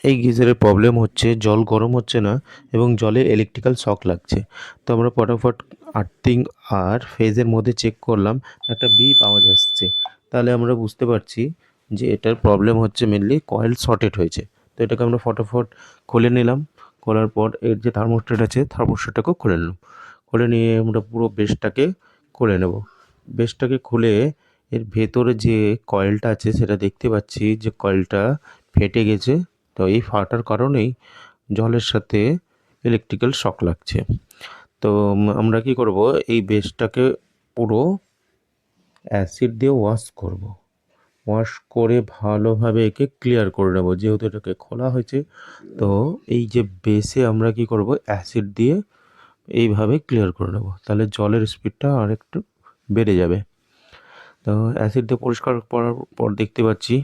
এই গিজারের প্রবলেম হচ্ছে জল গরম হচ্ছে না এবং জলে ইলেকট্রিক্যাল শক লাগছে। তো আমরা ফটাফট আর্থিং আর ফেজের মধ্যে চেক করলাম, একটা বিপ আওয়াজ আসছে। তাহলে আমরা বুঝতে পারছি যে এটার প্রবলেম হচ্ছে মেনলি কয়েল শর্টেড হয়েছে। তো এটাকে আমরা ফটাফট খুলে নিলাম। খোলার পর এর যে থার্মোস্ট্যাট আছে থার্মোস্ট্যাটটাকেও খুলে নিলাম। খুলে নিয়ে আমরা পুরো বেসটাকে খুলে নেব। বেসটাকে খুলে এর ভেতরে যে কয়েলটা আছে সেটা দেখতে পাচ্ছি যে কয়েলটা ফেটে গেছে। তো এই ফাটার কারণেই জলের সাথে ইলেকট্রিক্যাল শক লাগছে। তো আমরা কি করব, এই বেসটাকে পুরো অ্যাসিড দিয়ে ওয়াশ করব। ওয়াশ করে ভালোভাবে একে ক্লিয়ার করে নেব, যেহেতু এটাকে খোলা হয়েছে। তো এই যে বেসে আমরা কি করব, অ্যাসিড দিয়ে এইভাবে ক্লিয়ার করে নেব, তাহলে জলের স্পিডটা আর একটু বেড়ে যাবে। তো অ্যাসিড দিয়ে পরিষ্কার করার পর দেখতে পাচ্ছি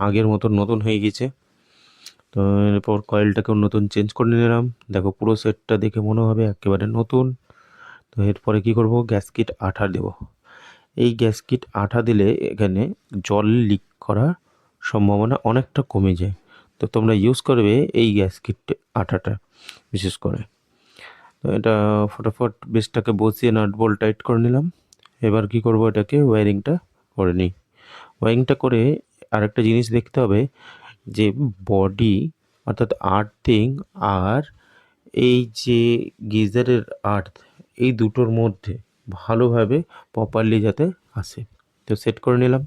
আগের মতন নতুন হয়ে গেছে। তো এরপর কয়েলটাকেও নতুন চেঞ্জ করে নিলাম। দেখো পুরো সেটটা দেখে মনে হবে একেবারে নতুন। তো এরপরে কি করব, গ্যাসকিট আঠা দেব। এই গ্যাসকিট আঠা দিলে এখানে জল লিক করার সম্ভাবনা অনেকটা কমে যায়। তো তোমরা ইউজ করবে এই গ্যাসকিট আঠাটা বিশেষ করে। তো এটা ফটাফট বেসটাকে বসিয়ে নাট বোল্ট টাইট করে নিলাম। এবার কি করব, এটাকে ওয়্যারিংটা করে নিই। ওয়্যারিংটা করে আরেকটা জিনিস দেখতে হবে যে বডি অর্থাৎ আর্থিং আর এই যে গিজারের আর্থ, এই দুটোর মধ্যে ভালোভাবে প্রপারলি যাতে আসে। তো সেট করে নিলাম।